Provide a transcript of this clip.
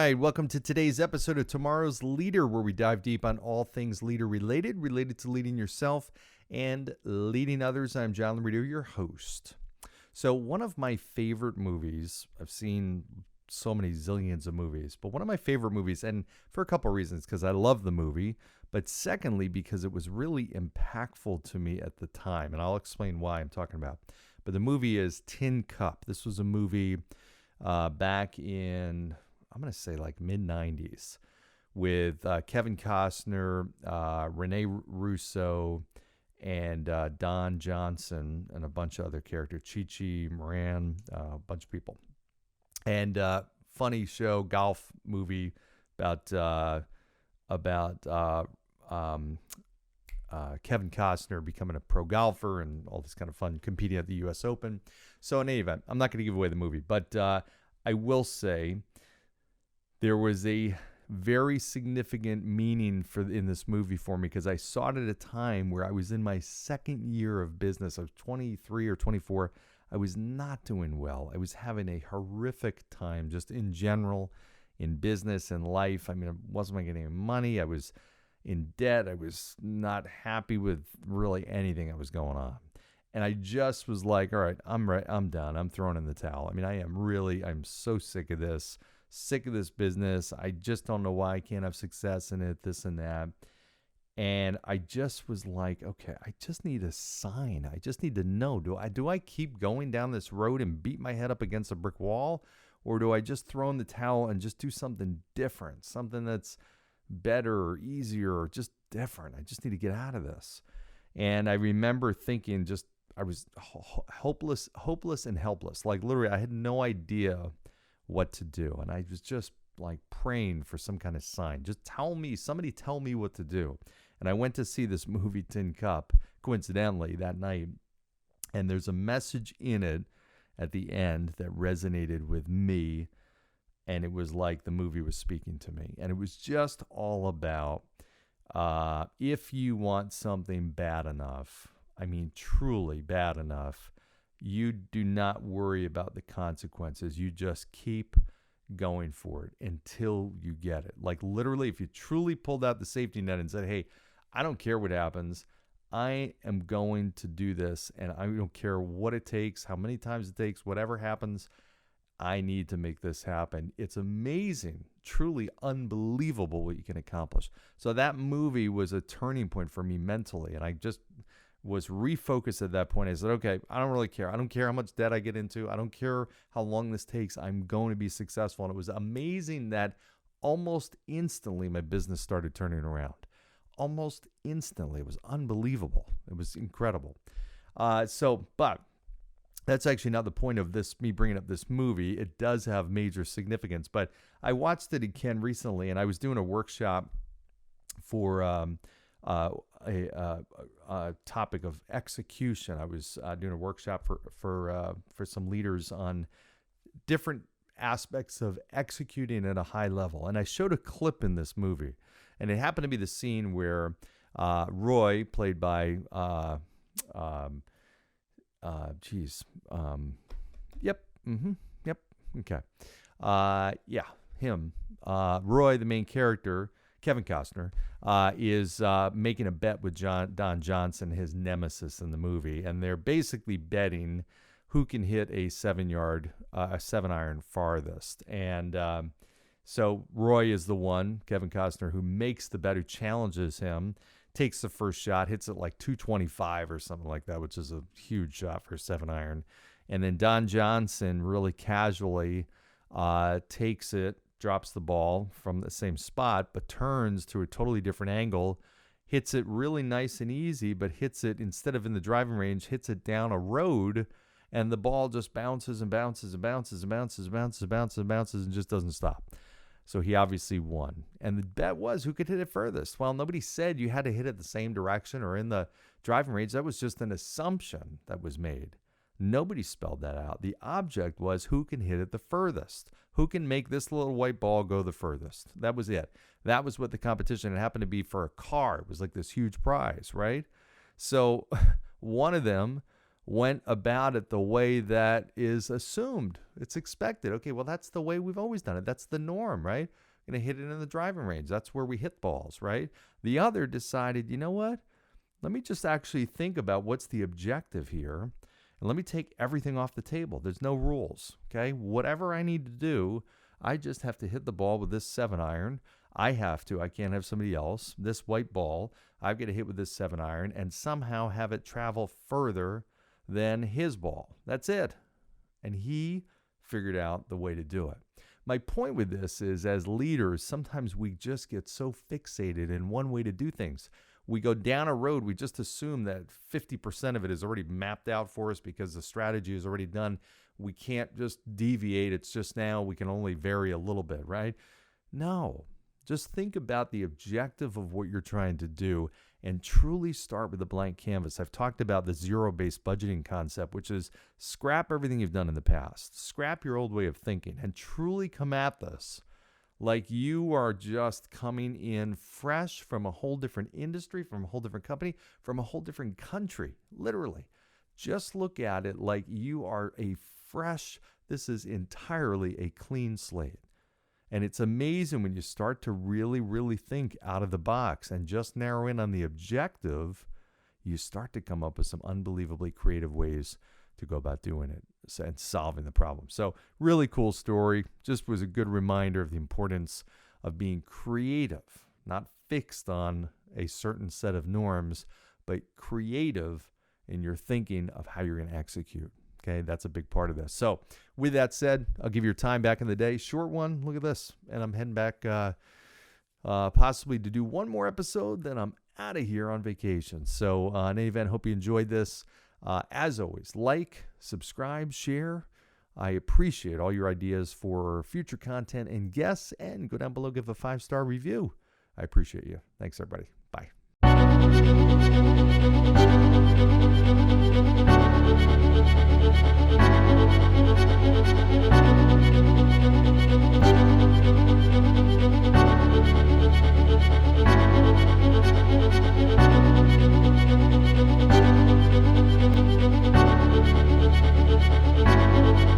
right, welcome to today's episode of Tomorrow's Leader, where we dive deep on all things leader related to leading yourself and leading others. I'm John Laurito, your host. So one of my favorite movies, I've seen so many zillions of movies, but one of my favorite movies, and for a couple of reasons, because I love the movie, but secondly, because it was really impactful to me at the time, and I'll explain why I'm talking about. But the movie is Tin Cup. This was a movie back in, I'm going to say like mid-90s with Kevin Costner, Rene Russo, and Don Johnson, and a bunch of other characters, Chi-Chi, Moran, a bunch of people. And funny show, golf movie about Kevin Costner becoming a pro golfer and all this kind of fun, competing at the U.S. Open. So in any event, I'm not going to give away the movie, but I will say there was a very significant meaning in this movie for me, because I saw it at a time where I was in my second year of business. I was 23 or 24. I was not doing well. I was having a horrific time just in general in business and life. I mean, I wasn't making any money. I was in debt. I was not happy with really anything that was going on. And I just was like, all right, I'm done. I'm throwing in the towel. I mean, I'm so sick of this business. I just don't know why I can't have success in it, this and that. And I just was like, okay, I just need a sign. I just need to know, do I keep going down this road and beat my head up against a brick wall? Or do I just throw in the towel and just do something different, something that's better or easier or just different? I just need to get out of this. And I remember thinking I was hopeless and helpless. Like literally, I had no idea what to do. And I was just like praying for some kind of sign. Just somebody tell me what to do. And I went to see this movie, Tin Cup, coincidentally that night. And there's a message in it at the end that resonated with me. And it was like the movie was speaking to me. And it was just all about if you want something bad enough, I mean truly bad enough, you do not worry about the consequences. You just keep going for it until you get it. Like literally, if you truly pulled out the safety net and said, hey, I don't care what happens. I am going to do this, and I don't care what it takes, how many times it takes, whatever happens, I need to make this happen. It's amazing, truly unbelievable what you can accomplish. So that movie was a turning point for me mentally, and I just was refocused at that point. I said, okay, I don't really care. I don't care how much debt I get into. I don't care how long this takes. I'm going to be successful. And it was amazing that almost instantly my business started turning around. Almost instantly. It was unbelievable. It was incredible. But that's actually not the point of me bringing up this movie. It does have major significance. But I watched it again recently, and I was doing a workshop for a topic of execution. I was doing a workshop for some leaders on different aspects of executing at a high level. And I showed a clip in this movie, and it happened to be the scene where Roy, played by him. Roy, the main character, Kevin Costner, is making a bet with Don Johnson, his nemesis in the movie, and they're basically betting who can hit a 7-iron farthest. And so Roy is the one, Kevin Costner, who makes the bet, who challenges him, takes the first shot, hits it like 225 or something like that, which is a huge shot for a 7-iron. And then Don Johnson really casually takes it, drops the ball from the same spot, but turns to a totally different angle, hits it really nice and easy, but hits it, instead of in the driving range, hits it down a road, and the ball just bounces and bounces and bounces and bounces and bounces and bounces and bounces and just doesn't stop. So he obviously won. And the bet was who could hit it furthest. Well, nobody said you had to hit it the same direction or in the driving range. That was just an assumption that was made. Nobody spelled that out. The object was who can hit it the furthest. Who can make this little white ball go the furthest? That was it. That was what the competition, it happened to be for a car. It was like this huge prize, right? So one of them went about it the way that is assumed. It's expected. Okay, well, that's the way we've always done it. That's the norm, right? Going to hit it in the driving range. That's where we hit balls, right? The other decided, you know what? Let me just actually think about what's the objective here, and let me take everything off the table. There's no rules, okay? Whatever I need to do, I just have to hit the ball with this 7-iron. I can't have somebody else. This white ball, I've got to hit with this 7-iron and somehow have it travel further than his ball. That's it. And he figured out the way to do it. My point with this is, as leaders, sometimes we just get so fixated in one way to do things. We go down a road, we just assume that 50% of it is already mapped out for us because the strategy is already done. We can't just deviate. It's just now we can only vary a little bit, right? No. Just think about the objective of what you're trying to do and truly start with a blank canvas. I've talked about the zero-based budgeting concept, which is scrap everything you've done in the past. Scrap your old way of thinking and truly come at this like you are just coming in fresh from a whole different industry, from a whole different company, from a whole different country, literally. Just look at it like you are this is entirely a clean slate. And it's amazing when you start to really, really think out of the box and just narrow in on the objective, you start to come up with some unbelievably creative ways to go about doing it and solving the problem. So really cool story. Just was a good reminder of the importance of being creative, not fixed on a certain set of norms, but creative in your thinking of how you're going to execute. Okay, that's a big part of this. So with that said, I'll give you your time back in the day. Short one, look at this. And I'm heading back possibly to do one more episode, then I'm out of here on vacation. So in any event, hope you enjoyed this. As always, like, subscribe, share. I appreciate all your ideas for future content and guests. And go down below, give a 5-star review. I appreciate you. Thanks, everybody. Bye.